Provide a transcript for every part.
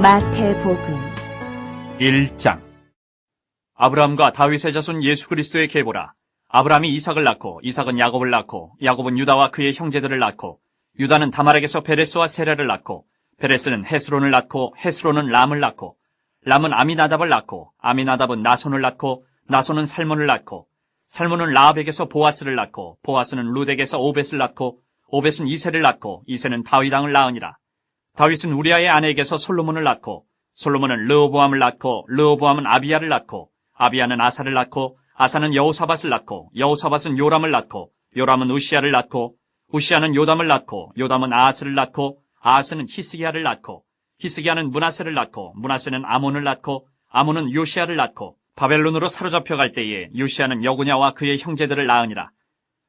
마태복음 1장. 아브라함과 다윗의 자손 예수 그리스도의 계보라. 아브라함이 이삭을 낳고 이삭은 야곱을 낳고 야곱은 유다와 그의 형제들을 낳고 유다는 다말에게서 베레스와 세라를 낳고 베레스는 헤스론을 낳고 헤스론은 람을 낳고 람은 아미나답을 낳고 아미나답은 나손을 낳고 나손은 살몬을 낳고 살몬은 라합에게서 보아스를 낳고 보아스는 룻에게서 오벳을 낳고 오벳은 이새를 낳고 이새는 다윗 왕을 낳으니라. 다윗은 우리아의 아내에게서 솔로몬을 낳고 솔로몬은 르호보암을 낳고 르호보암은 아비야를 낳고 아비야는 아사를 낳고 아사는 여호사밧을 낳고 여호사밧은 요람을 낳고 요람은 우시야를 낳고 우시야는 요담을 낳고 요담은 아하스를 낳고 아하스는 히스기야를 낳고 히스기야는 므낫세를 낳고 므낫세는 아몬을 낳고 아몬은 요시야를 낳고 바벨론으로 사로잡혀갈 때에 요시야는 여고냐와 그의 형제들을 낳으니라.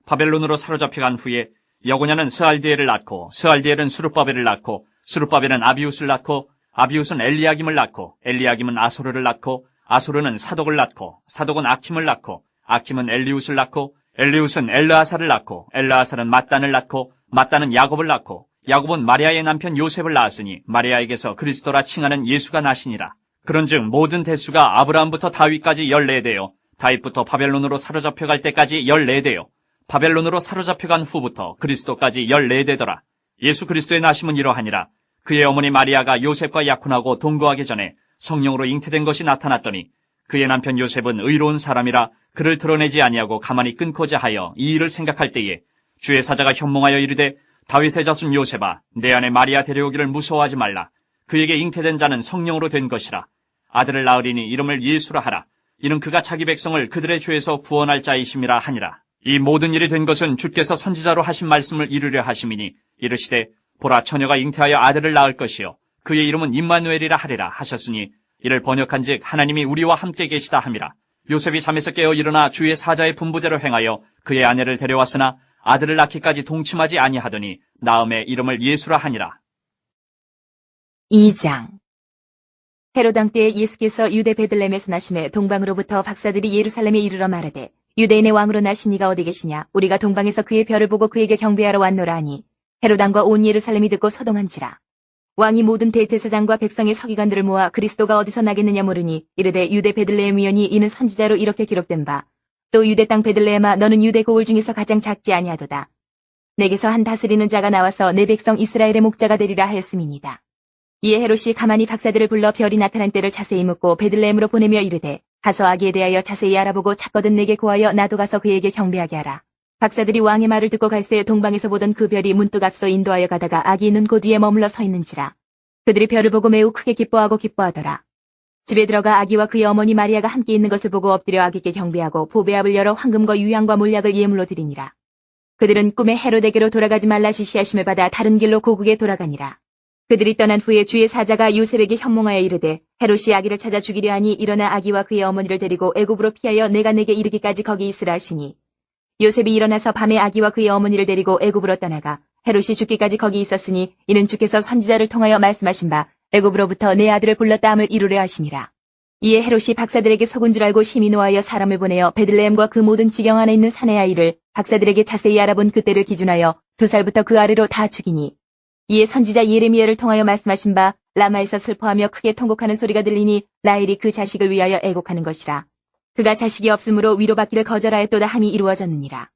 바벨론으로 사로잡혀간 후에 여고냐는 스알디엘을 낳고 스알디엘은 수룹바벨을 낳고 수룹바벨은 아비웃을 낳고 아비웃은 엘리야김을 낳고 엘리야김은 아소르를 낳고 아소르는 사독을 낳고 사독은 아킴을 낳고 아킴은 엘리웃을 낳고 엘리웃은 엘르아사를 낳고 엘르아사는 mat단을 낳고 mat단은 야곱을 낳고 야곱은 마리아의 남편 요셉을 낳았으니 마리아에게서 그리스도라 칭하는 예수가 나시니라. 그런즉 모든 대수가 아브라함부터 다윗까지 14대요 다윗부터 바벨론으로 사로잡혀갈 때까지 14대요 바벨론으로 사로잡혀간 후부터 그리스도까지 14대더라. 예수 그리스도의 나심은 이러하니라. 그의 어머니 마리아가 요셉과 약혼하고 동거하기 전에 성령으로 잉태된 것이 나타났더니 그의 남편 요셉은 의로운 사람이라 그를 드러내지 아니하고 가만히 끊고자 하여 이 일을 생각할 때에 주의 사자가 현몽하여 이르되 다윗의 자손 요셉아 내 아내 마리아 데려오기를 무서워하지 말라. 그에게 잉태된 자는 성령으로 된 것이라. 아들을 낳으리니 이름을 예수라 하라. 이는 그가 자기 백성을 그들의 죄에서 구원할 자이심이라 하니라. 이 모든 일이 된 것은 주께서 선지자로 하신 말씀을 이루려 하심이니 이르시되 보라 처녀가 잉태하여 아들을 낳을 것이요 그의 이름은 임마누엘이라 하리라 하셨으니 이를 번역한즉 하나님이 우리와 함께 계시다 함이라. 요셉이 잠에서 깨어 일어나 주의 사자의 분부대로 행하여 그의 아내를 데려왔으나 아들을 낳기까지 동침하지 아니하더니 나음에 이름을 예수라 하니라. 2장 헤롯 왕 때에 예수께서 유대 베들레헴에서 나심에 동방으로부터 박사들이 예루살렘에 이르러 말하되 유대인의 왕으로 나신 이가 어디 계시냐 우리가 동방에서 그의 별을 보고 그에게 경배하러 왔노라 하니 헤롯 왕과 온 예루살렘이 듣고 소동한지라. 왕이 모든 대제사장과 백성의 서기관들을 모아 그리스도가 어디서 나겠느냐 물으니 이르되 유대 베들레헴이오니 이는 선지자로 이렇게 기록된 바 또 유대 땅 베들레헴아 너는 유대 고을 중에서 가장 작지 아니하도다. 내게서 한 다스리는 자가 나와서 내 백성 이스라엘의 목자가 되리라 하였음이니이다. 이에 헤롯이 가만히 박사들을 불러 별이 나타난 때를 자세히 묻고 베들레헴으로 보내며 이르되 가서 아기에 대하여 자세히 알아보고 찾거든 내게 구하여 나도 가서 그에게 경배하게 하라. 박사들이 왕의 말을 듣고 갈새 동방에서 보던 그 별이 문득 앞서 인도하여 가다가 아기 있는 곳 위에 머물러 서 있는지라. 그들이 별을 보고 매우 크게 기뻐하더라. 집에 들어가 아기와 그의 어머니 마리아가 함께 있는 것을 보고 엎드려 아기께 경배하고 보배압을 열어 황금과 유향과 몰약을 예물로 드리니라. 그들은 꿈에 헤롯에게로 돌아가지 말라 지시하심을 받아 다른 길로 고국에 돌아가니라. 그들이 떠난 후에 주의 사자가 요셉에게 현몽하여 이르되 헤롯이 아기를 찾아 죽이려 하니 일어나 아기와 그의 어머니를 데리고 애굽으로 피하여 내가 내게 이르기까지 거기 있으라 하시니 요셉이 일어나서 밤에 아기와 그의 어머니를 데리고 애굽으로 떠나가 헤롯이 죽기까지 거기 있었으니 이는 주께서 선지자를 통하여 말씀하신 바 애굽으로부터 내 아들을 불렀다 함을 이루려 하심이라. 이에 헤롯이 박사들에게 속은 줄 알고 심히 노하여 사람을 보내어 베들레헴과 그 모든 지경 안에 있는 산의 아이를 박사들에게 자세히 알아본 그때를 기준하여 2살부터 그 아래로 다 죽이니 이에 선지자 예레미야를 통하여 말씀하신 바 라마에서 슬퍼하며 크게 통곡하는 소리가 들리니 라헬이 그 자식을 위하여 애곡하는 것이라. 그가 자식이 없으므로 위로받기를 거절하였도다 함이 이루어졌느니라.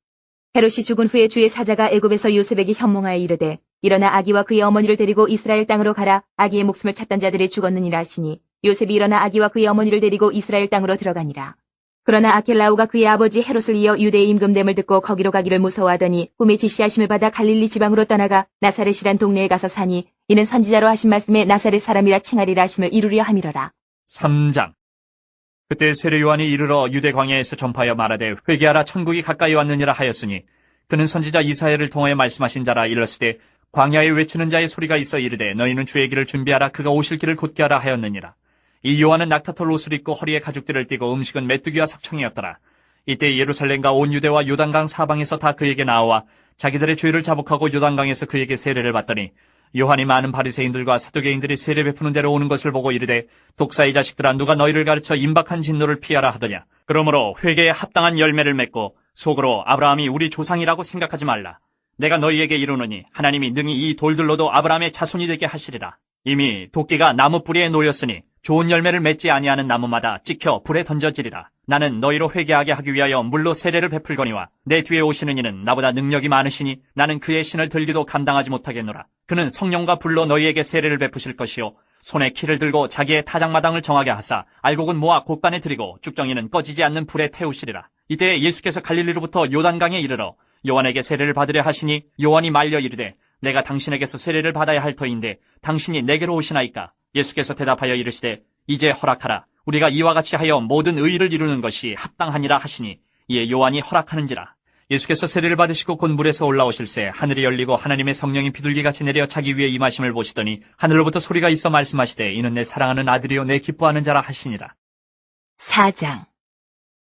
헤롯이 죽은 후에 주의 사자가 애굽에서 요셉에게 현몽하여 이르되 일어나 아기와 그의 어머니를 데리고 이스라엘 땅으로 가라. 아기의 목숨을 찾던 자들이 죽었느니라 하시니 요셉이 일어나 아기와 그의 어머니를 데리고 이스라엘 땅으로 들어가니라. 그러나 아켈라오가 그의 아버지 헤롯을 이어 유대의 임금됨을 듣고 거기로 가기를 무서워하더니 꿈에 지시하심을 받아 갈릴리 지방으로 떠나가 나사렛이란 동네에 가서 사니 이는 선지자로 하신 말씀에 나사렛 사람이라 칭하리라 하심을 이루려 함이로라. 3장. 그때 세례 요한이 이르러 유대 광야에서 전파하여 말하되 회개하라 천국이 가까이 왔느니라 하였으니 그는 선지자 이사야를 통하여 말씀하신 자라. 일렀으되 광야에 외치는 자의 소리가 있어 이르되 너희는 주의 길을 준비하라. 그가 오실 길을 곧게 하라 하였느니라. 이 요한은 낙타털 옷을 입고 허리에 가죽띠를 띠고 음식은 메뚜기와 석청이었더라. 이때 예루살렘과 온 유대와 요단강 사방에서 다 그에게 나와 자기들의 죄를 자복하고 요단강에서 그에게 세례를 받더니 요한이 많은 바리새인들과 사두개인들이 세례 베푸는 데로 오는 것을 보고 이르되 독사의 자식들아 누가 너희를 가르쳐 임박한 진노를 피하라 하더냐. 그러므로 회개에 합당한 열매를 맺고 속으로 아브라함이 우리 조상이라고 생각하지 말라. 내가 너희에게 이르노니 하나님이 능히 이 돌들로도 아브라함의 자손이 되게 하시리라. 이미 도끼가 나무 뿌리에 놓였으니 좋은 열매를 맺지 아니하는 나무마다 찍혀 불에 던져지리라. 나는 너희로 회개하게 하기 위하여 물로 세례를 베풀거니와 내 뒤에 오시는 이는 나보다 능력이 많으시니 나는 그의 신을 들기도 감당하지 못하겠노라. 그는 성령과 불로 너희에게 세례를 베푸실 것이요 손에 키를 들고 자기의 타작마당을 정하게 하사 알곡은 모아 곡간에 들이고 쭉정이는 꺼지지 않는 불에 태우시리라. 이때 예수께서 갈릴리로부터 요단강에 이르러 요한에게 세례를 받으려 하시니 요한이 말려 이르되 내가 당신에게서 세례를 받아야 할 터인데 당신이 내게로 오시나이까? 예수께서 대답하여 이르시되 이제 허락하라. 우리가 이와 같이 하여 모든 의의를 이루는 것이 합당하니라 하시니 이에 요한이 허락하는지라. 예수께서 세례를 받으시고 곧 물에서 올라오실새 하늘이 열리고 하나님의 성령이 비둘기같이 내려 자기 위에 임하심을 보시더니 하늘로부터 소리가 있어 말씀하시되 이는 내 사랑하는 아들이요 내 기뻐하는 자라 하시니라. 4장.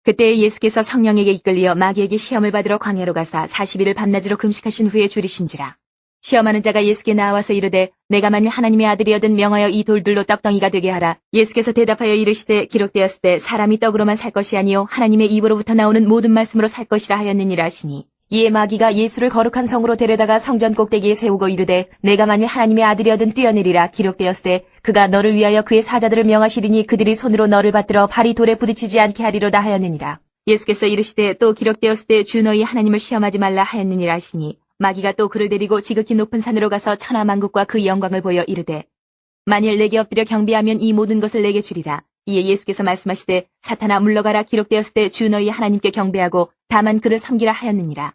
그때 예수께서 성령에게 이끌리어 마귀에게 시험을 받으러 광야로 가사 40일을 밤낮으로 금식하신 후에 줄이신지라. 시험하는 자가 예수께 나와서 이르되 내가 만일 하나님의 아들이여든 명하여 이 돌들로 떡덩이가 되게 하라. 예수께서 대답하여 이르시되 기록되었을 때 사람이 떡으로만 살 것이 아니요 하나님의 입으로부터 나오는 모든 말씀으로 살 것이라 하였느니라 하시니 이에 마귀가 예수를 거룩한 성으로 데려다가 성전 꼭대기에 세우고 이르되 내가 만일 하나님의 아들이여든 뛰어내리라. 기록되었을 때 그가 너를 위하여 그의 사자들을 명하시리니 그들이 손으로 너를 받들어 발이 돌에 부딪히지 않게 하리로다 하였느니라. 예수께서 이르시되 또 기록되었을 때 주 너희 하나님을 시험하지 말라 하였느니라 하시니 마귀가 또 그를 데리고 지극히 높은 산으로 가서 천하만국과 그 영광을 보여 이르되 만일 내게 엎드려 경배하면 이 모든 것을 내게 주리라. 이에 예수께서 말씀하시되 사탄아 물러가라. 기록되었을 때 주 너희 하나님께 경배하고 다만 그를 섬기라 하였느니라.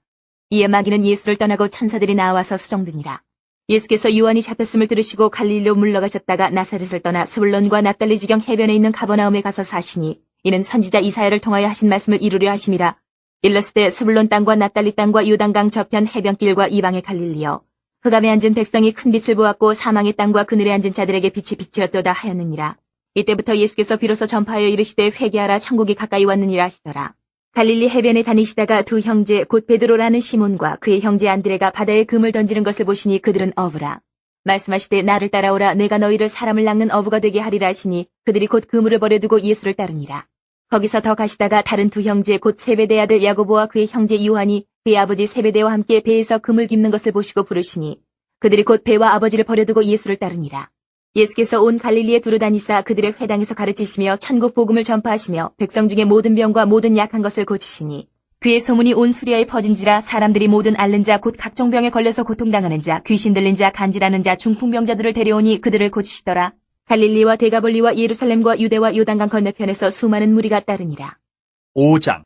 이에 마귀는 예수를 떠나고 천사들이 나와서 수종드니라. 예수께서 요한이 잡혔음을 들으시고 갈릴리로 물러가셨다가 나사렛을 떠나 스불론과 납달리 지경 해변에 있는 가버나움에 가서 사시니 이는 선지자 이사야를 통하여 하신 말씀을 이루려 하심이라. 일렀을 때 스불론 땅과 납달리 땅과 요단강 저편 해변길과 이방의 갈릴리여 흑암에 앉은 백성이 큰 빛을 보았고 사망의 땅과 그늘에 앉은 자들에게 빛이 비추었도다 하였느니라. 이때부터 예수께서 비로소 전파하여 이르시되 회개하라 천국이 가까이 왔느니라 하시더라. 갈릴리 해변에 다니시다가 두 형제 곧 베드로라는 시몬과 그의 형제 안드레가 바다에 금을 던지는 것을 보시니 그들은 어부라. 말씀하시되 나를 따라오라. 내가 너희를 사람을 낚는 어부가 되게 하리라 하시니 그들이 곧 그물을 버려두고 예수를 따르니라. 거기서 더 가시다가 다른 두 형제 곧 세베대 아들 야고보와 그의 형제 요한이 그의 아버지 세베대와 함께 배에서 금을 깁는 것을 보시고 부르시니 그들이 곧 배와 아버지를 버려두고 예수를 따르니라. 예수께서 온 갈릴리에 두루다니사 그들의 회당에서 가르치시며 천국 복음을 전파하시며 백성 중에 모든 병과 모든 약한 것을 고치시니 그의 소문이 온 수리아에 퍼진지라. 사람들이 모든 앓는 자 곧 각종 병에 걸려서 고통당하는 자 귀신 들린 자 간질하는 자 중풍병자들을 데려오니 그들을 고치시더라. 갈릴리와 데가볼리와 예루살렘과 유대와 요단강 건너편에서 수많은 무리가 따르니라. 5장.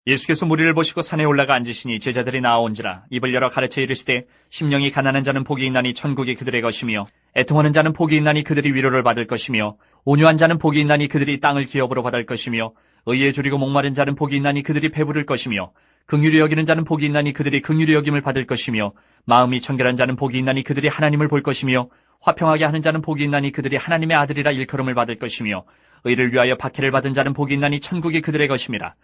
예수께서 무리를 보시고 산에 올라가 앉으시니 제자들이 나아온지라. 입을 열어 가르쳐 이르시되 심령이 가난한 자는 복이 있나니 천국이 그들의 것이며 애통하는 자는 복이 있나니 그들이 위로를 받을 것이며 온유한 자는 복이 있나니 그들이 땅을 기업으로 받을 것이며 의에 줄이고 목마른 자는 복이 있나니 그들이 배부를 것이며 긍휼히 여기는 자는 복이 있나니 그들이 긍휼히 여김을 받을 것이며 마음이 청결한 자는 복이 있나니 그들이 하나님을 볼 것이며 화평하게 하는 자는 복이 있나니 그들이 하나님의 아들이라 일컬음을 받을 것이며 의를 위하여 박해를 받은 자는 복이 있나니 천국이 그들의 것임이라.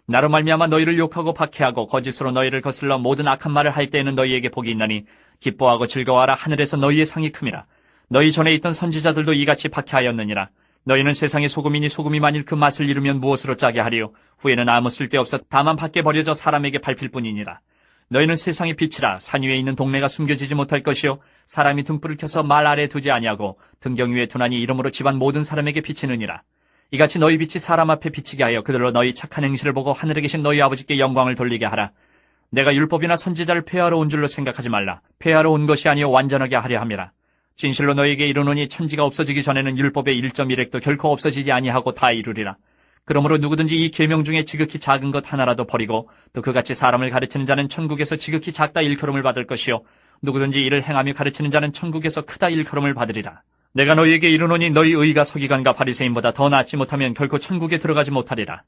나로 말미암아 너희를 욕하고 박해하고 거짓으로 너희를 거슬러 모든 악한 말을 할 때에는 너희에게 복이 있나니 기뻐하고 즐거워하라. 하늘에서 너희의 상이 큼이라. 너희 전에 있던 선지자들도 이같이 박해하였느니라. 너희는 세상의 소금이니 소금이 만일 그 맛을 잃으면 무엇으로 짜게 하리요? 후에는 아무 쓸데없어 다만 밖에 버려져 사람에게 밟힐 뿐이니라. 너희는 세상의 빛이라. 산 위에 있는 동네가 숨겨지지 못할 것이요 사람이 등불을 켜서 말 아래 두지 아니하고 등경 위에 두나니 이름으로 집안 모든 사람에게 비치느니라. 이같이 너희 빛이 사람 앞에 비치게 하여 그들로 너희 착한 행실을 보고 하늘에 계신 너희 아버지께 영광을 돌리게 하라. 내가 율법이나 선지자를 폐하러 온 줄로 생각하지 말라. 폐하러 온 것이 아니요 완전하게 하려 함이라. 진실로 너희에게 이르노니 천지가 없어지기 전에는 율법의 1.1획도 결코 없어지지 아니하고 다 이루리라. 그러므로 누구든지 이 계명 중에 지극히 작은 것 하나라도 버리고 또 그같이 사람을 가르치는 자는 천국에서 지극히 작다 일컬음을 받을 것이요 누구든지 이를 행하며 가르치는 자는 천국에서 크다 일컬음을 받으리라. 내가 너희에게 이르노니 너희 의가 서기관과 바리새인보다 더 낫지 못하면 결코 천국에 들어가지 못하리라.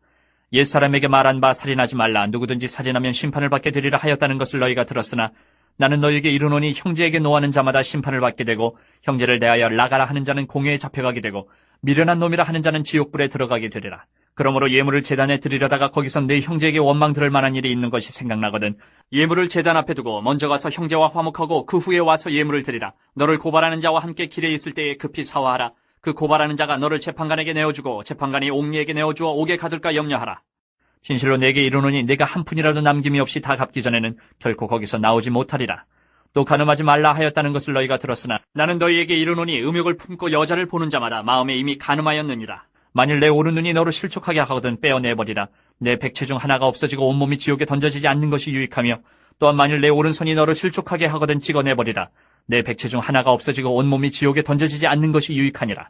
옛사람에게 말한 바 살인하지 말라. 누구든지 살인하면 심판을 받게 되리라 하였다는 것을 너희가 들었으나 나는 너희에게 이르노니 형제에게 노하는 자마다 심판을 받게 되고 형제를 대하여 나가라 하는 자는 공회에 잡혀가게 되고 미련한 놈이라 하는 자는 지옥불에 들어가게 되리라. 그러므로 예물을 제단에 드리려다가 거기서 내 형제에게 원망 들을 만한 일이 있는 것이 생각나거든 예물을 제단 앞에 두고 먼저 가서 형제와 화목하고 그 후에 와서 예물을 드리라. 너를 고발하는 자와 함께 길에 있을 때에 급히 사화하라. 그 고발하는 자가 너를 재판관에게 내어주고 재판관이 옥리에게 내어주어 옥에 가둘까 염려하라. 진실로 내게 이르노니 내가 한 푼이라도 남김이 없이 다 갚기 전에는 결코 거기서 나오지 못하리라. 또 간음하지 말라 하였다는 것을 너희가 들었으나 나는 너희에게 이르노니 음욕을 품고 여자를 보는 자마다 마음에 이미 간음하였느니라. 만일 내 오른눈이 너를 실족하게 하거든 빼어내버리라. 내 백체 중 하나가 없어지고 온몸이 지옥에 던져지지 않는 것이 유익하며 또한 만일 내 오른손이 너를 실족하게 하거든 찍어내버리라. 내 백체 중 하나가 없어지고 온몸이 지옥에 던져지지 않는 것이 유익하니라.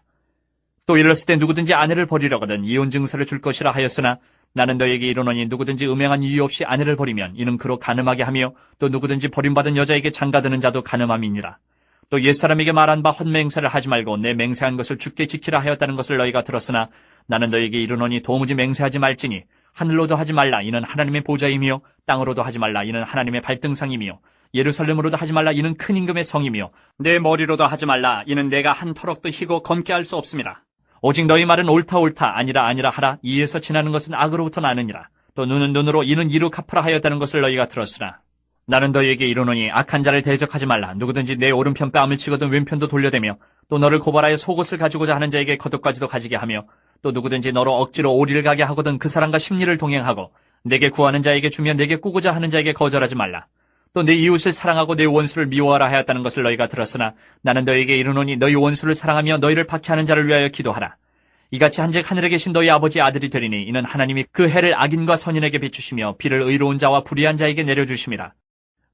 또 일렀을 때 누구든지 아내를 버리려거든 이혼 증서를 줄 것이라 하였으나 나는 너에게 이르노니 누구든지 음행한 이유 없이 아내를 버리면 이는 그로 간음하게 하며 또 누구든지 버림받은 여자에게 장가드는 자도 간음함이니라. 또 옛사람에게 말한 바 헛맹세를 하지 말고 내 맹세한 것을 주께 지키라 하였다는 것을 너희가 들었으나 나는 너에게 이르노니 도무지 맹세하지 말지니 하늘로도 하지 말라 이는 하나님의 보좌이며 땅으로도 하지 말라 이는 하나님의 발등상이며 예루살렘으로도 하지 말라 이는 큰 임금의 성이며 내 머리로도 하지 말라 이는 내가 한 터럭도 희고 검게 할 수 없습니다. 오직 너희 말은 옳다 옳다 아니라 아니라 하라. 이에서 지나는 것은 악으로부터 나느니라. 또 눈은 눈으로 이는 이로 갚으라 하였다는 것을 너희가 들었으나 나는 너희에게 이르노니 악한 자를 대적하지 말라. 누구든지 내 오른편 뺨을 치거든 왼편도 돌려대며 또 너를 고발하여 속옷을 가지고자 하는 자에게 겉옷까지도 가지게 하며 또 누구든지 너로 억지로 오리를 가게 하거든 그 사람과 심리를 동행하고 내게 구하는 자에게 주며 내게 꾸고자 하는 자에게 거절하지 말라. 또 내 이웃을 사랑하고 내 원수를 미워하라 하였다는 것을 너희가 들었으나 나는 너희에게 이르노니 너희 원수를 사랑하며 너희를 박해하는 자를 위하여 기도하라. 이같이 한즉 하늘에 계신 너희 아버지의 아들이 되리니 이는 하나님이 그 해를 악인과 선인에게 비추시며 비를 의로운 자와 불의한 자에게 내려주심이라.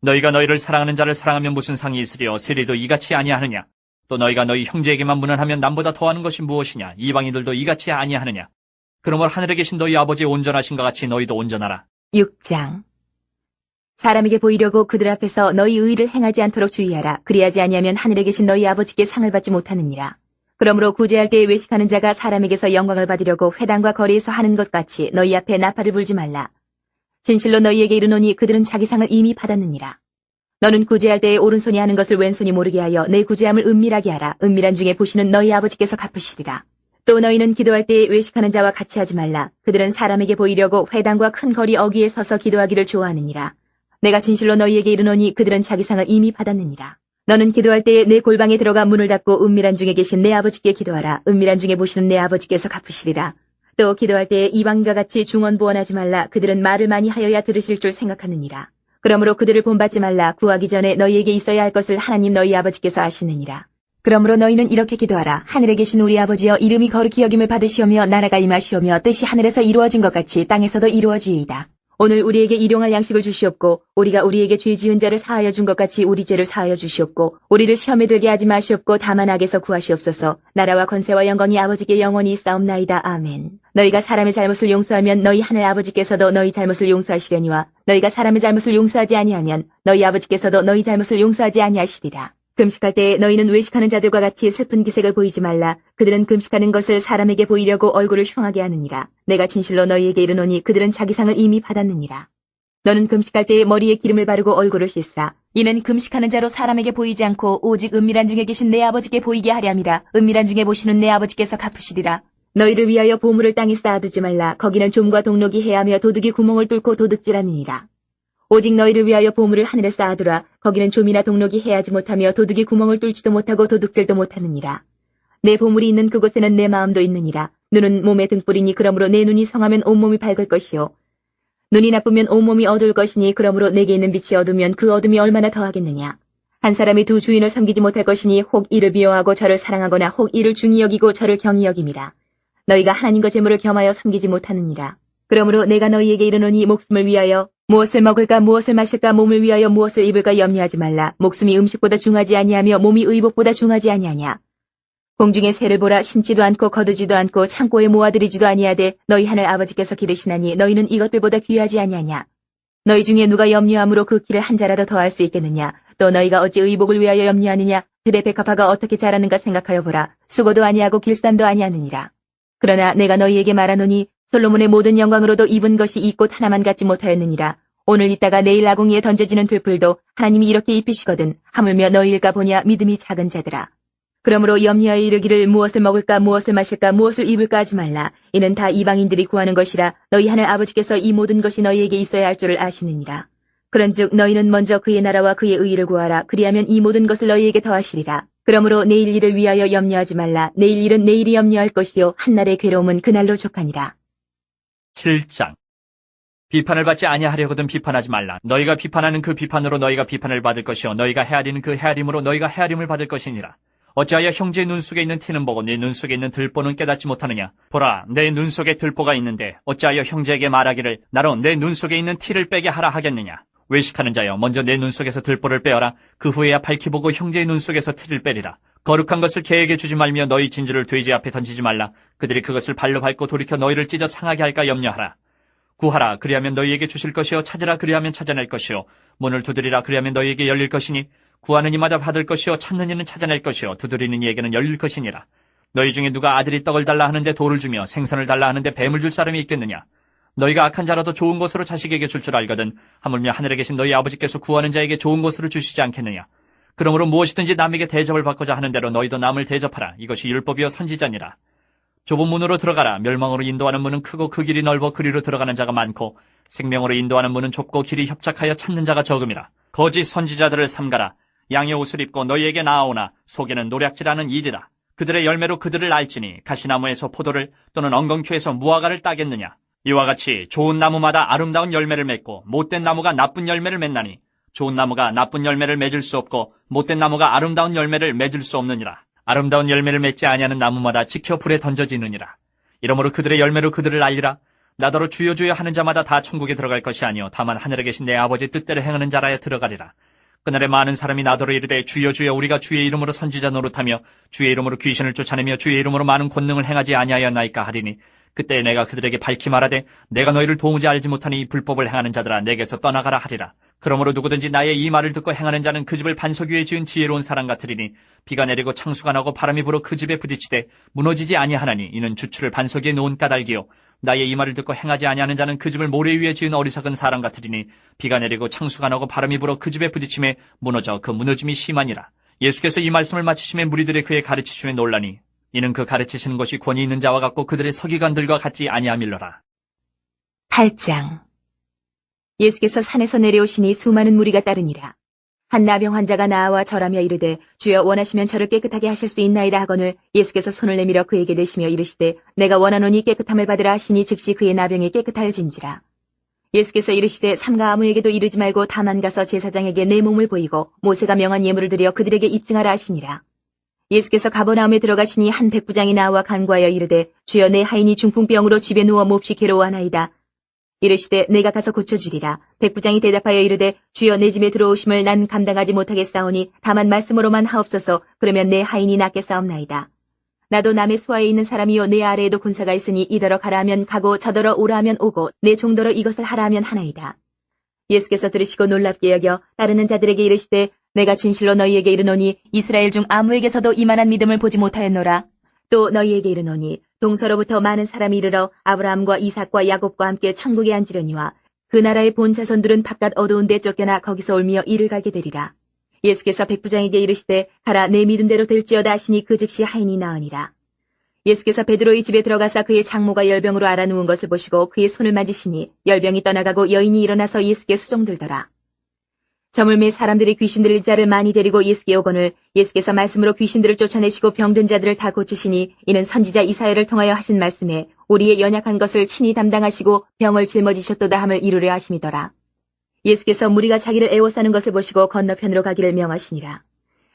너희가 너희를 사랑하는 자를 사랑하면 무슨 상이 있으리요 세리도 이같이 아니하느냐. 또 너희가 너희 형제에게만 무난하면 남보다 더하는 것이 무엇이냐. 이방인들도 이같이 아니하느냐. 그러므로 하늘에 계신 너희 아버지의 온전하신 것 같이 너희도 온전하라. 6장. 사람에게 보이려고 그들 앞에서 너희 의를 행하지 않도록 주의하라. 그리하지 아니하면 하늘에 계신 너희 아버지께 상을 받지 못하느니라. 그러므로 구제할 때에 외식하는 자가 사람에게서 영광을 받으려고 회당과 거리에서 하는 것 같이 너희 앞에 나팔을 불지 말라. 진실로 너희에게 이르노니 그들은 자기 상을 이미 받았느니라. 너는 구제할 때에 오른손이 하는 것을 왼손이 모르게 하여 내 구제함을 은밀하게 하라. 은밀한 중에 보시는 너희 아버지께서 갚으시리라. 또 너희는 기도할 때에 외식하는 자와 같이 하지 말라. 그들은 사람에게 보이려고 회당과 큰 거리 어귀에 서서 기도하기를 좋아하느니라. 내가 진실로 너희에게 이르노니 그들은 자기 상을 이미 받았느니라. 너는 기도할 때에 내 골방에 들어가 문을 닫고 은밀한 중에 계신 내 아버지께 기도하라. 은밀한 중에 보시는 내 아버지께서 갚으시리라. 또 기도할 때에 이방인과 같이 중언부언하지 말라. 그들은 말을 많이 하여야 들으실 줄 생각하느니라. 그러므로 그들을 본받지 말라. 구하기 전에 너희에게 있어야 할 것을 하나님 너희 아버지께서 아시느니라. 그러므로 너희는 이렇게 기도하라. 하늘에 계신 우리 아버지여 이름이 거룩히 여김을 받으시오며 나라가 임하시오며 뜻이 하늘에서 이루어진 것 같이 땅에서도 이루어지이다. 오늘 우리에게 일용할 양식을 주시옵고 우리가 우리에게 죄 지은 자를 사하여 준 것 같이 우리 죄를 사하여 주시옵고 우리를 시험에 들게 하지 마시옵고 다만 악에서 구하시옵소서. 나라와 권세와 영광이 아버지께 영원히 있사옵나이다. 아멘. 너희가 사람의 잘못을 용서하면 너희 하늘 아버지께서도 너희 잘못을 용서하시려니와 너희가 사람의 잘못을 용서하지 아니하면 너희 아버지께서도 너희 잘못을 용서하지 아니하시리라. 금식할 때에 너희는 외식하는 자들과 같이 슬픈 기색을 보이지 말라. 그들은 금식하는 것을 사람에게 보이려고 얼굴을 흉하게 하느니라. 내가 진실로 너희에게 이르노니 그들은 자기 상을 이미 받았느니라. 너는 금식할 때에 머리에 기름을 바르고 얼굴을 씻으라. 이는 금식하는 자로 사람에게 보이지 않고 오직 은밀한 중에 계신 내 아버지께 보이게 하렴이라. 은밀한 중에 보시는 내 아버지께서 갚으시리라. 너희를 위하여 보물을 땅에 쌓아두지 말라. 거기는 좀과 동록이 해하며 도둑이 구멍을 뚫고 도둑질하느니라. 오직 너희를 위하여 보물을 하늘에 쌓아두라. 거기는 좀이나 동록이 해하지 못하며 도둑이 구멍을 뚫지도 못하고 도둑질도 못하느니라. 내 보물이 있는 그곳에는 내 마음도 있느니라. 눈은 몸의 등불이니 그러므로 내 눈이 성하면 온몸이 밝을 것이요. 눈이 나쁘면 온몸이 어두울 것이니 그러므로 내게 있는 빛이 어두면 그 어둠이 얼마나 더하겠느냐. 한 사람이 두 주인을 섬기지 못할 것이니 혹 이를 미워하고 저를 사랑하거나 혹 이를 중히 여기고 저를 경히 여김이라. 너희가 하나님과 재물을 겸하여 섬기지 못하느니라. 그러므로 내가 너희에게 이르노니 목숨을 위하여 무엇을 먹을까 무엇을 마실까 몸을 위하여 무엇을 입을까 염려하지 말라. 목숨이 음식보다 중하지 아니하며 몸이 의복보다 중하지 아니하냐. 공중의 새를 보라. 심지도 않고 거두지도 않고 창고에 모아들이지도 아니하되 너희 하늘 아버지께서 기르시나니 너희는 이것들보다 귀하지 아니하냐. 너희 중에 누가 염려함으로 그 길을 한 자라도 더할 수 있겠느냐. 또 너희가 어찌 의복을 위하여 염려하느냐. 들의 백합화가 어떻게 자라는가 생각하여 보라. 수고도 아니하고 길쌈도 아니하느니라. 그러나 내가 너희에게 말하노니 솔로몬의 모든 영광으로도 입은 것이 이 꽃 하나만 갖지 못하였느니라. 오늘 있다가 내일 아궁이에 던져지는 들풀도 하나님이 이렇게 입히시거든. 하물며 너희일까 보냐. 믿음이 작은 자들아. 그러므로 염려하여 이르기를 무엇을 먹을까 무엇을 마실까 무엇을 입을까 하지 말라. 이는 다 이방인들이 구하는 것이라. 너희 하늘 아버지께서 이 모든 것이 너희에게 있어야 할 줄을 아시느니라. 그런즉 너희는 먼저 그의 나라와 그의 의를 구하라. 그리하면 이 모든 것을 너희에게 더하시리라. 그러므로 내일 일을 위하여 염려하지 말라. 내일 일은 내일이 염려할 것이요 한날의 괴로움은 그날로 족하니라. 7장. 비판을 받지 아니하려거든 비판하지 말라. 너희가 비판하는 그 비판으로 너희가 비판을 받을 것이요 너희가 헤아리는 그 헤아림으로 너희가 헤아림을 받을 것이니라. 어찌하여 형제의 눈 속에 있는 티는 보고 네 눈 속에 있는 들보는 깨닫지 못하느냐. 보라, 내 눈 속에 들보가 있는데 어찌하여 형제에게 말하기를 나로 내 눈 속에 있는 티를 빼게 하라 하겠느냐. 외식하는 자여, 먼저 내 눈 속에서 들보를 빼어라. 그 후에야 밝히 보고 형제의 눈 속에서 티를 빼리라. 거룩한 것을 개에게 주지 말며 너희 진주를 돼지 앞에 던지지 말라. 그들이 그것을 발로 밟고 돌이켜 너희를 찢어 상하게 할까 염려하라. 구하라, 그리하면 너희에게 주실 것이요 찾으라, 그리하면 찾아낼 것이요 문을 두드리라, 그리하면 너희에게 열릴 것이니 구하는 이마다 받을 것이요 찾는 이는 찾아낼 것이요 두드리는 이에게는 열릴 것이니라. 너희 중에 누가 아들이 떡을 달라 하는데 돌을 주며 생선을 달라 하는데 뱀을 줄 사람이 있겠느냐. 너희가 악한 자라도 좋은 것으로 자식에게 줄 줄 알거든 하물며 하늘에 계신 너희 아버지께서 구하는 자에게 좋은 것으로 주시지 않겠느냐. 그러므로 무엇이든지 남에게 대접을 받고자 하는 대로 너희도 남을 대접하라. 이것이 율법이요 선지자니라. 좁은 문으로 들어가라. 멸망으로 인도하는 문은 크고 그 길이 넓어 그리로 들어가는 자가 많고 생명으로 인도하는 문은 좁고 길이 협착하여 찾는 자가 적음이라. 거짓 선지자들을 삼가라. 양의 옷을 입고 너희에게 나아오나 속에는 노략질하는 일이라. 그들의 열매로 그들을 알지니 가시나무에서 포도를 또는 엉겅퀴에서 무화과를 따겠느냐. 이와 같이 좋은 나무마다 아름다운 열매를 맺고 못된 나무가 나쁜 열매를 맺나니 좋은 나무가 나쁜 열매를 맺을 수 없고 못된 나무가 아름다운 열매를 맺을 수 없느니라. 아름다운 열매를 맺지 아니하는 나무마다 지켜 불에 던져지느니라. 이러므로 그들의 열매로 그들을 알리라. 나더러 주여 주여 하는 자마다 다 천국에 들어갈 것이 아니요 다만 하늘에 계신 내 아버지 뜻대로 행하는 자라야 들어가리라. 그날에 많은 사람이 나더러 이르되 주여 주여 우리가 주의 이름으로 선지자 노릇하며 주의 이름으로 귀신을 쫓아내며 주의 이름으로 많은 권능을 행하지 아니하였나이까 하리니 그때 내가 그들에게 밝히 말하되 내가 너희를 도무지 알지 못하니 이 불법을 행하는 자들아 내게서 떠나가라 하리라. 그러므로 누구든지 나의 이 말을 듣고 행하는 자는 그 집을 반석 위에 지은 지혜로운 사람 같으리니 비가 내리고 창수가 나고 바람이 불어 그 집에 부딪히되 무너지지 아니하나니 이는 주추를 반석 위에 놓은 까닭이요 나의 이 말을 듣고 행하지 아니하는 자는 그 집을 모래 위에 지은 어리석은 사람 같으리니 비가 내리고 창수가 나고 바람이 불어 그 집에 부딪힘에 무너져 그 무너짐이 심하니라. 예수께서 이 말씀을 마치심에 무리들이 그의 가르치심에 놀라니 이는 그 가르치시는 것이 권위 있는 자와 같고 그들의 서기관들과 같지 아니함일러라. 8장. 예수께서 산에서 내려오시니 수많은 무리가 따르니라. 한 나병 환자가 나와 절하며 이르되 주여 원하시면 저를 깨끗하게 하실 수 있나이다 하거늘 예수께서 손을 내밀어 그에게 대시며 이르시되 내가 원하노니 깨끗함을 받으라 하시니 즉시 그의 나병이 깨끗하여진지라. 예수께서 이르시되 삼가 아무에게도 이르지 말고 다만 가서 제사장에게 내 몸을 보이고 모세가 명한 예물을 드려 그들에게 입증하라 하시니라. 예수께서 가버나움에 들어가시니 한 백부장이 나와 간구하여 이르되 주여 내 하인이 중풍병으로 집에 누워 몹시 괴로워하나이다. 이르시되 내가 가서 고쳐주리라. 백부장이 대답하여 이르되 주여 내 집에 들어오심을 난 감당하지 못하겠사오니 다만 말씀으로만 하옵소서. 그러면 내 하인이 낫겠사옵나이다. 나도 남의 수하에 있는 사람이요 내 아래에도 군사가 있으니 이더러 가라 하면 가고 저더러 오라 하면 오고 내 종더러 이것을 하라 하면 하나이다. 예수께서 들으시고 놀랍게 여겨 따르는 자들에게 이르시되 내가 진실로 너희에게 이르노니 이스라엘 중 아무에게서도 이만한 믿음을 보지 못하였노라. 또 너희에게 이르노니 동서로부터 많은 사람이 이르러 아브라함과 이삭과 야곱과 함께 천국에 앉으려니와 그 나라의 본 자손들은 바깥 어두운 데 쫓겨나 거기서 울며 이를 가게 되리라. 예수께서 백부장에게 이르시되 가라 내 믿은 대로 될지어다 하시니 그 즉시 하인이 나으니라. 예수께서 베드로의 집에 들어가사 그의 장모가 열병으로 앓아 누운 것을 보시고 그의 손을 만지시니 열병이 떠나가고 여인이 일어나서 예수께 수종들더라. 저물매 사람들이 귀신 들린 자를 많이 데리고 예수께 오거늘 예수께서 말씀으로 귀신들을 쫓아내시고 병든 자들을 다 고치시니 이는 선지자 이사야를 통하여 하신 말씀에 우리의 연약한 것을 친히 담당하시고 병을 짊어지셨도다 함을 이루려 하심이더라. 예수께서 무리가 자기를 애워싸는 것을 보시고 건너편으로 가기를 명하시니라.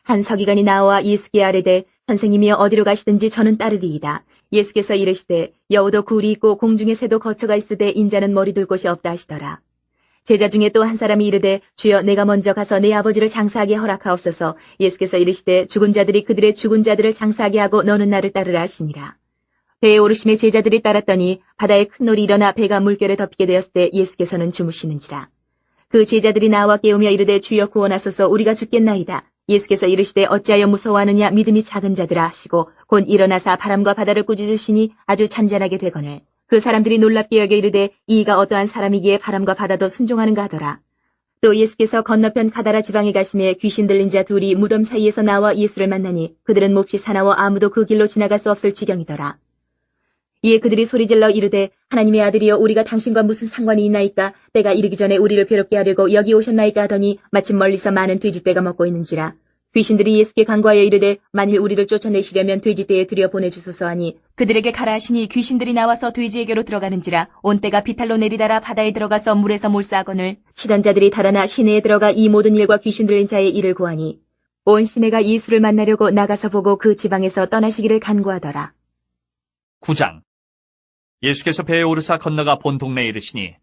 한 서기관이 나와 예수께 아뢰되 선생님이여 어디로 가시든지 저는 따르리이다. 예수께서 이르시되 여우도 굴이 있고 공중의 새도 거처가 있으되 인자는 머리 둘 곳이 없다 하시더라. 제자 중에 또 한 사람이 이르되 주여 내가 먼저 가서 내 아버지를 장사하게 허락하옵소서. 예수께서 이르시되 죽은 자들이 그들의 죽은 자들을 장사하게 하고 너는 나를 따르라 하시니라. 배에 오르심에 제자들이 따랐더니 바다에 큰 놀이 일어나 배가 물결에 덮이게 되었을 때 예수께서는 주무시는지라. 그 제자들이 나와 깨우며 이르되 주여 구원하소서 우리가 죽겠나이다. 예수께서 이르시되 어찌하여 무서워하느냐 믿음이 작은 자들아 하시고 곧 일어나사 바람과 바다를 꾸짖으시니 아주 잔잔하게 되거늘 그 사람들이 놀랍게 여겨 이르되 이가 어떠한 사람이기에 바람과 바다도 순종하는가 하더라. 또 예수께서 건너편 가다라 지방에 가심에 귀신 들린 자 둘이 무덤 사이에서 나와 예수를 만나니 그들은 몹시 사나워 아무도 그 길로 지나갈 수 없을 지경이더라. 이에 그들이 소리질러 이르되 하나님의 아들이여 우리가 당신과 무슨 상관이 있나이까 때가 이르기 전에 우리를 괴롭게 하려고 여기 오셨나이까 하더니 마침 멀리서 많은 돼지떼가 먹고 있는지라. 귀신들이 예수께 간구하여 이르되 만일 우리를 쫓아내시려면 돼지떼에 들여보내주소서 하니 그들에게 가라 하시니 귀신들이 나와서 돼지에게로 들어가는지라 온 때가 비탈로 내리다라 바다에 들어가서 물에서 몰사하거늘 치던 자들이 달아나 시내에 들어가 이 모든 일과 귀신 들린 자의 일을 구하니 온 시내가 예수를 만나려고 나가서 보고 그 지방에서 떠나시기를 간구하더라. 9장. 예수께서 배에 오르사 건너가 본 동네에 이르시니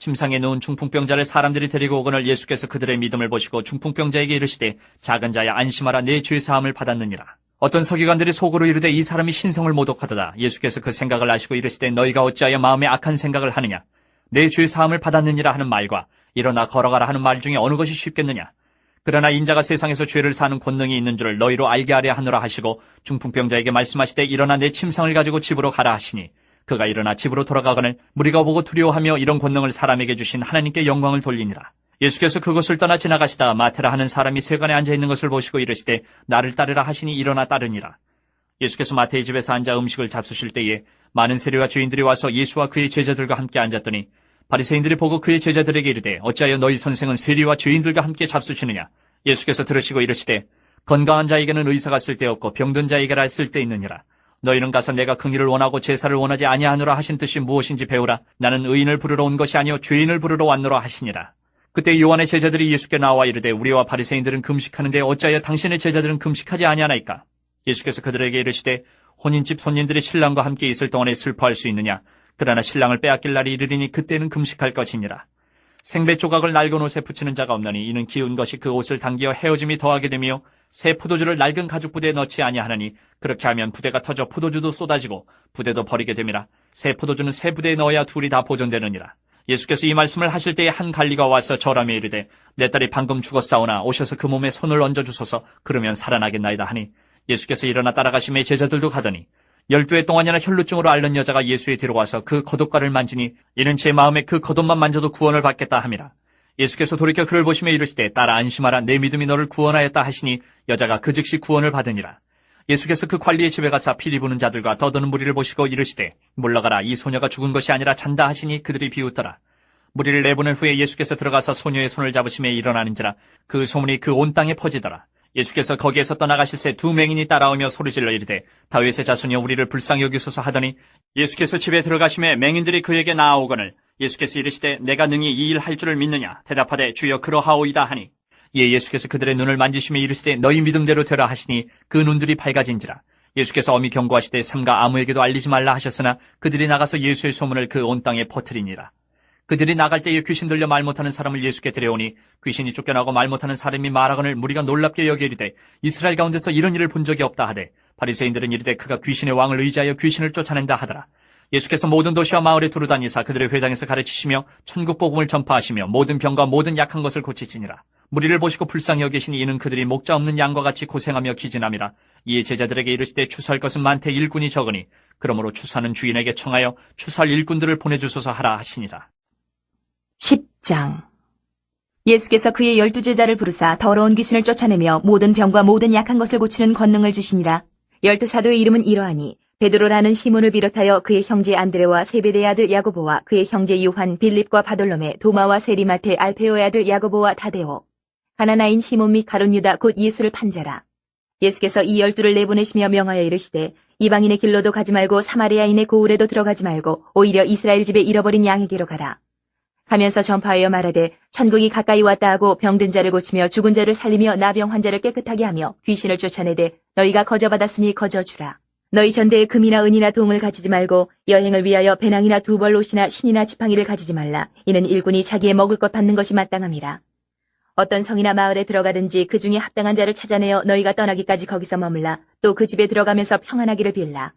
침상에 누운 중풍병자를 사람들이 데리고 오거늘 예수께서 그들의 믿음을 보시고 중풍병자에게 이르시되 작은 자야 안심하라 내 죄 사함을 받았느니라. 어떤 서기관들이 속으로 이르되 이 사람이 신성을 모독하도다. 예수께서 그 생각을 아시고 이르시되 너희가 어찌하여 마음에 악한 생각을 하느냐. 내 죄 사함을 받았느니라 하는 말과 일어나 걸어가라 하는 말 중에 어느 것이 쉽겠느냐. 그러나 인자가 세상에서 죄를 사는 권능이 있는 줄을 너희로 알게 하려 하노라 하시고 중풍병자에게 말씀하시되 일어나 내 침상을 가지고 집으로 가라 하시니 그가 일어나 집으로 돌아가거늘 무리가 보고 두려워하며 이런 권능을 사람에게 주신 하나님께 영광을 돌리니라. 예수께서 그곳을 떠나 지나가시다 마테라 하는 사람이 세간에 앉아있는 것을 보시고 이르시되 나를 따르라 하시니 일어나 따르니라. 예수께서 마태의 집에서 앉아 음식을 잡수실 때에 많은 세리와 죄인들이 와서 예수와 그의 제자들과 함께 앉았더니 바리새인들이 보고 그의 제자들에게 이르되 어찌하여 너희 선생은 세리와 죄인들과 함께 잡수시느냐. 예수께서 들으시고 이르시되 건강한 자에게는 의사가 쓸데없고 병든 자에게라 쓸데있느니라. 너희는 가서 내가 긍휼을 원하고 제사를 원하지 아니하노라 하신 뜻이 무엇인지 배우라. 나는 의인을 부르러 온 것이 아니요 죄인을 부르러 왔노라 하시니라. 그때 요한의 제자들이 예수께 나와 이르되 우리와 바리새인들은 금식하는데 어찌하여 당신의 제자들은 금식하지 아니하나이까. 예수께서 그들에게 이르시되 혼인집 손님들이 신랑과 함께 있을 동안에 슬퍼할 수 있느냐. 그러나 신랑을 빼앗길 날이 이르리니 그때는 금식할 것이니라. 생배 조각을 낡은 옷에 붙이는 자가 없나니 이는 기운 것이 그 옷을 당기어 헤어짐이 더하게 되며 새 포도주를 낡은 가죽 부대에 넣지 아니하나니 그렇게 하면 부대가 터져 포도주도 쏟아지고 부대도 버리게 됨이라. 새 포도주는 새 부대에 넣어야 둘이 다 보존되느니라. 예수께서 이 말씀을 하실 때에 한 관리가 와서 절하며 이르되 내 딸이 방금 죽었사오나 오셔서 그 몸에 손을 얹어주소서. 그러면 살아나겠나이다 하니 예수께서 일어나 따라가시매 제자들도 가더니 12해 동안이나 혈루증으로 앓는 여자가 예수에 데려와서 그 겉옷가를 만지니 이는 제 마음에 그 겉옷만 만져도 구원을 받겠다 함이라. 예수께서 돌이켜 그를 보시며 이르시되 딸아 안심하라 내 믿음이 너를 구원하였다 하시니 여자가 그 즉시 구원을 받으니라. 예수께서 그 관리의 집에 가사 피리 부는 자들과 떠드는 무리를 보시고 이르시되 물러가라 이 소녀가 죽은 것이 아니라 잔다 하시니 그들이 비웃더라. 무리를 내보낸 후에 예수께서 들어가서 소녀의 손을 잡으시며 일어나는지라 그 소문이 그 온 땅에 퍼지더라. 예수께서 거기에서 떠나가실새 두 맹인이 따라오며 소리질러 이르되 다윗의 자손이여 우리를 불쌍히 여기소서 하더니 예수께서 집에 들어가심에 맹인들이 그에게 나아오거늘 예수께서 이르시되 내가 능히 이 일 할 줄을 믿느냐. 대답하되 주여 그러하오이다 하니 이에 예수께서 그들의 눈을 만지시며 이르시되 너희 믿음대로 되라 하시니 그 눈들이 밝아진지라. 예수께서 엄히 경고하시되 삼가 아무에게도 알리지 말라 하셨으나 그들이 나가서 예수의 소문을 그 온 땅에 퍼뜨리니라. 그들이 나갈 때에 귀신 들려 말 못하는 사람을 예수께 데려오니 귀신이 쫓겨나고 말 못하는 사람이 말하거늘 무리가 놀랍게 여겨 이르되 이스라엘 가운데서 이런 일을 본 적이 없다 하되 바리새인들은 이르되 그가 귀신의 왕을 의지하여 귀신을 쫓아낸다 하더라. 예수께서 모든 도시와 마을에 두루다니사 그들의 회당에서 가르치시며 천국 복음을 전파하시며 모든 병과 모든 약한 것을 고치시니라. 무리를 보시고 불쌍히 여기시니 이는 그들이 목자 없는 양과 같이 고생하며 기진함이라. 이에 제자들에게 이르시되 추수할 것은 많되 일꾼이 적으니 그러므로 추수하는 주인에게 청하여 추수할 일꾼들을 보내주소서 하라 하시니라. 10장. 예수께서 그의 12제자를 부르사 더러운 귀신을 쫓아내며 모든 병과 모든 약한 것을 고치는 권능을 주시니라. 12사도의 이름은 이러하니 베드로라는 시몬을 비롯하여 그의 형제 안드레와 세베대의 아들 야고보와 그의 형제 요한, 빌립과 바돌로메, 도마와 세리마테, 알페오의 아들 야고보와 다데오, 가나나인 시몬 및 가룟 유다 곧 예수를 판자라. 예수께서 이 12를 내보내시며 명하여 이르시되 이방인의 길로도 가지 말고 사마리아인의 고을에도 들어가지 말고 오히려 이스라엘 집에 잃어버린 양에게로 가라. 가면서 전파하여 말하되 천국이 가까이 왔다 하고 병든 자를 고치며 죽은 자를 살리며 나병 환자를 깨끗하게 하며 귀신을 쫓아내되 너희가 거저받았으니 거저주라. 너희 전대에 금이나 은이나 동을 가지지 말고 여행을 위하여 배낭이나 두벌 옷이나 신이나 지팡이를 가지지 말라. 이는 일꾼이 자기의 먹을 것 받는 것이 마땅함이라. 어떤 성이나 마을에 들어가든지 그 중에 합당한 자를 찾아내어 너희가 떠나기까지 거기서 머물라. 또 그 집에 들어가면서 평안하기를 빌라.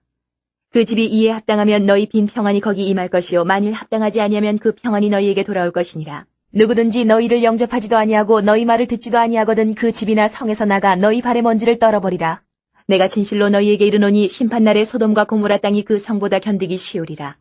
그 집이 이에 합당하면 너희 빈 평안이 거기 임할 것이요 만일 합당하지 아니하면 그 평안이 너희에게 돌아올 것이니라. 누구든지 너희를 영접하지도 아니하고 너희 말을 듣지도 아니하거든 그 집이나 성에서 나가 너희 발의 먼지를 떨어버리라. 내가 진실로 너희에게 이르노니 심판날에 소돔과 고모라 땅이 그 성보다 견디기 쉬우리라.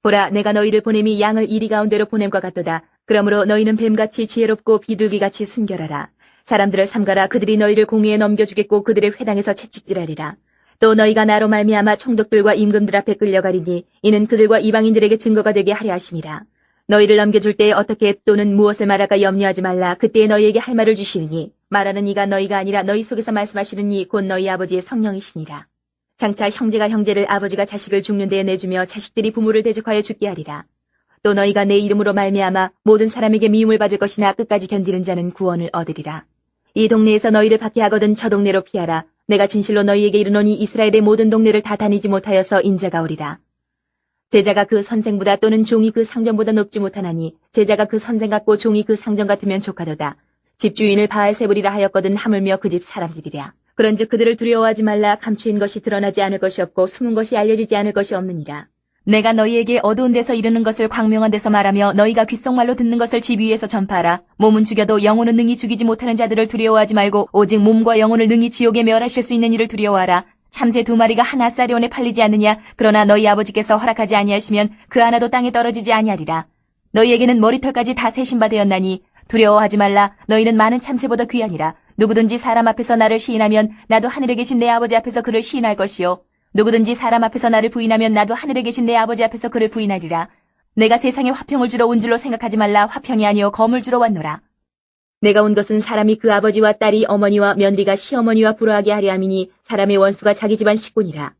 보라 내가 너희를 보냄이 양을 이리 가운데로 보냄과 같도다. 그러므로 너희는 뱀같이 지혜롭고 비둘기같이 순결하라. 사람들을 삼가라. 그들이 너희를 공의에 넘겨주겠고 그들의 회당에서 채찍질하리라. 또 너희가 나로 말미암아 총독들과 임금들 앞에 끌려가리니 이는 그들과 이방인들에게 증거가 되게 하려 하심이라. 너희를 넘겨줄 때에 어떻게 또는 무엇을 말할까 염려하지 말라. 그때에 너희에게 할 말을 주시리니 말하는 이가 너희가 아니라 너희 속에서 말씀하시는 이 곧 너희 아버지의 성령이시니라. 장차 형제가 형제를 아버지가 자식을 죽는 데에 내주며 자식들이 부모를 대적하여 죽게 하리라. 또 너희가 내 이름으로 말미암아 모든 사람에게 미움을 받을 것이나 끝까지 견디는 자는 구원을 얻으리라. 이 동네에서 너희를 밖에 하거든 저 동네로 피하라. 내가 진실로 너희에게 이르노니 이스라엘의 모든 동네를 다 다니지 못하여서 인자가 오리라. 제자가 그 선생보다 또는 종이 그 상전보다 높지 못하나니 제자가 그 선생 같고 종이 그 상전 같으면 족하도다. 집주인을 바알세불이라 하였거든 하물며 그 집 사람들이랴. 그런즉 그들을 두려워하지 말라. 감추인 것이 드러나지 않을 것이 없고 숨은 것이 알려지지 않을 것이 없느니라. 내가 너희에게 어두운 데서 이르는 것을 광명한 데서 말하며 너희가 귓속말로 듣는 것을 집 위에서 전파하라. 몸은 죽여도 영혼은 능히 죽이지 못하는 자들을 두려워하지 말고 오직 몸과 영혼을 능히 지옥에 멸하실 수 있는 이를 두려워하라. 참새 2마리가 한 아사리온에 팔리지 않느냐. 그러나 너희 아버지께서 허락하지 아니하시면 그 하나도 땅에 떨어지지 아니하리라. 너희에게는 머리털까지 다 세신 바 되었나니 두려워하지 말라. 너희는 많은 참새보다 귀하니라. 누구든지 사람 앞에서 나를 시인하면 나도 하늘에 계신 내 아버지 앞에서 그를 시인할 것이요. 누구든지 사람 앞에서 나를 부인하면 나도 하늘에 계신 내 아버지 앞에서 그를 부인하리라. 내가 세상에 화평을 주러 온 줄로 생각하지 말라. 화평이 아니요 검을 주러 왔노라. 내가 온 것은 사람이 그 아버지와 딸이 어머니와 며느리가 시어머니와 불화하게 하려 함이니 사람의 원수가 자기 집안 식구니라.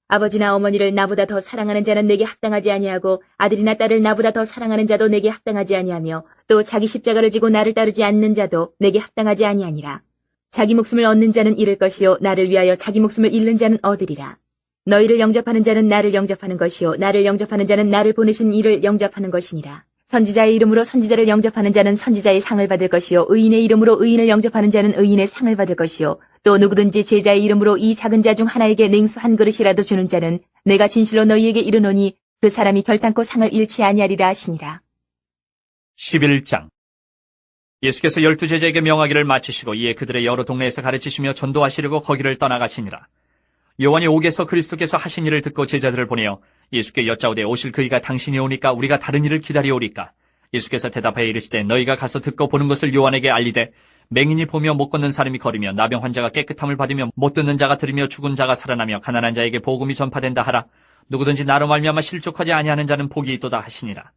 아버지나 어머니를 나보다 더 사랑하는 자는 내게 합당하지 아니하고 아들이나 딸을 나보다 더 사랑하는 자도 내게 합당하지 아니하며 또 자기 십자가를 지고 나를 따르지 않는 자도 내게 합당하지 아니하니라. 자기 목숨을 얻는 자는 잃을 것이요 나를 위하여 자기 목숨을 잃는 자는 얻으리라. 너희를 영접하는 자는 나를 영접하는 것이요 나를 영접하는 자는 나를 보내신 이를 영접하는 것이니라. 선지자의 이름으로 선지자를 영접하는 자는 선지자의 상을 받을 것이요 의인의 이름으로 의인을 영접하는 자는 의인의 상을 받을 것이요 또 누구든지 제자의 이름으로 이 작은 자 중 하나에게 냉수 한 그릇이라도 주는 자는 내가 진실로 너희에게 이르노니 그 사람이 결단코 상을 잃지 아니하리라 하시니라. 11장. 예수께서 12제자에게 명하기를 마치시고 이에 그들의 여러 동네에서 가르치시며 전도하시려고 거기를 떠나가시니라. 요한이 옥에서 그리스도께서 하신 일을 듣고 제자들을 보내어 예수께 여짜오되 오실 그이가 당신이 오니까 우리가 다른 일을 기다리오리까? 예수께서 대답하여 이르시되 너희가 가서 듣고 보는 것을 요한에게 알리되 맹인이 보며 못 걷는 사람이 걸으며 나병 환자가 깨끗함을 받으며 못 듣는 자가 들으며 죽은 자가 살아나며 가난한 자에게 복음이 전파된다 하라. 누구든지 나로 말미암아 실족하지 아니하는 자는 복이 있도다 하시니라.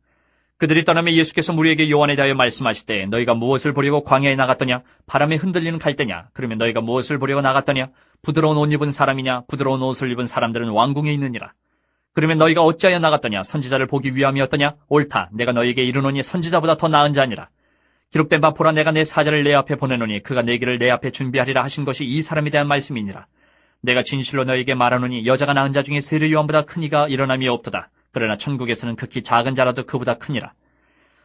그들이 떠나며 예수께서 무리에게 요한에 대하여 말씀하시되 너희가 무엇을 보려고 광야에 나갔더냐? 바람에 흔들리는 갈대냐? 그러면 너희가 무엇을 보려고 나갔더냐? 부드러운 옷 입은 사람이냐? 부드러운 옷을 입은 사람들은 왕궁에 있느니라. 그러면 너희가 어찌하여 나갔더냐? 선지자를 보기 위함이었더냐? 옳다. 내가 너희에게 이르노니 선지자보다 더 나은 자니라. 기록된 바 보라 내가 내 사자를 내 앞에 보내노니 그가 내 길을 내 앞에 준비하리라 하신 것이 이 사람에 대한 말씀이니라. 내가 진실로 너희에게 말하노니 여자가 낳은 자 중에 세례 요한보다 큰 이가 일어남이 없도다. 그러나 천국에서는 극히 작은 자라도 그보다 크니라.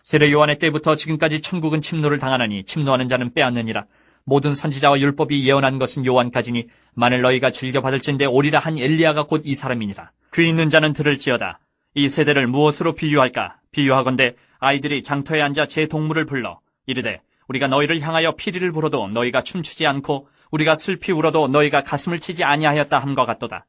세례 요한의 때부터 지금까지 천국은 침노를 당하나니 침노하는 자는 빼앗느니라. 모든 선지자와 율법이 예언한 것은 요한까지니 만일 너희가 즐겨받을진대 오리라 한 엘리야가 곧 이 사람이니라. 귀 있는 자는 들을지어다. 이 세대를 무엇으로 비유할까? 비유하건대 아이들이 장터에 앉아 제 동물을 불러 이르되 우리가 너희를 향하여 피리를 불어도 너희가 춤추지 않고 우리가 슬피 울어도 너희가 가슴을 치지 아니하였다 함과 같도다.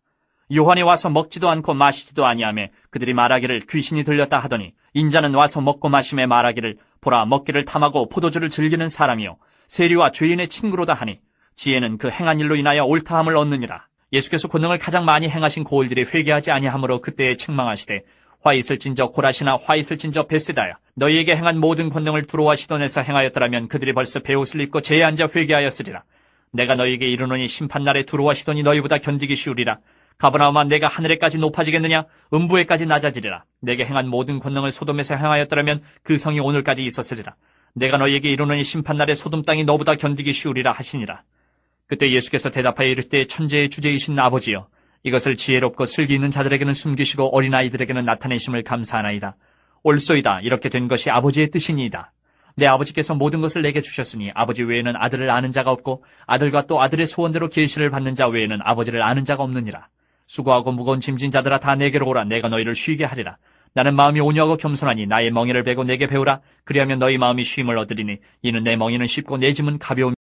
요한이 와서 먹지도 않고 마시지도 아니하며 그들이 말하기를 귀신이 들렸다 하더니 인자는 와서 먹고 마심에 말하기를 보라 먹기를 탐하고 포도주를 즐기는 사람이요 세리와 죄인의 친구로다 하니 지혜는 그 행한 일로 인하여 옳다함을 얻느니라. 예수께서 권능을 가장 많이 행하신 고을들이 회개하지 아니하므로 그때에 책망하시되 화 있을진저 고라시나 화 있을진저 베세다야 너희에게 행한 모든 권능을 두로와 시돈에서 행하였더라면 그들이 벌써 베옷을 입고 제에 앉아 회개하였으리라. 내가 너희에게 이르노니 심판날에 두로와 시돈이 너희보다 견디기 쉬우리라. 가버나움아 내가 하늘에까지 높아지겠느냐? 음부에까지 낮아지리라. 내게 행한 모든 권능을 소돔에서 행하였더라면 그 성이 오늘까지 있었으리라. 내가 너희에게 이르노니 심판날에 소돔 땅이 너보다 견디기 쉬우리라 하시니라. 그때 예수께서 대답하여 이르시되 천재의 주제이신 아버지여 이것을 지혜롭고 슬기 있는 자들에게는 숨기시고 어린아이들에게는 나타내심을 감사하나이다. 옳소이다. 이렇게 된 것이 아버지의 뜻이니이다. 내 아버지께서 모든 것을 내게 주셨으니 아버지 외에는 아들을 아는 자가 없고 아들과 또 아들의 소원대로 계시를 받는 자 외에는 아버지를 아는 자가 없느니라. 수고하고 무거운 짐진 자들아 다 내게로 오라. 내가 너희를 쉬게 하리라. 나는 마음이 온유하고 겸손하니 나의 멍에를 베고 내게 배우라. 그리하면 너희 마음이 쉼을 얻으리니 이는 내 멍에는 쉽고 내 짐은 가벼움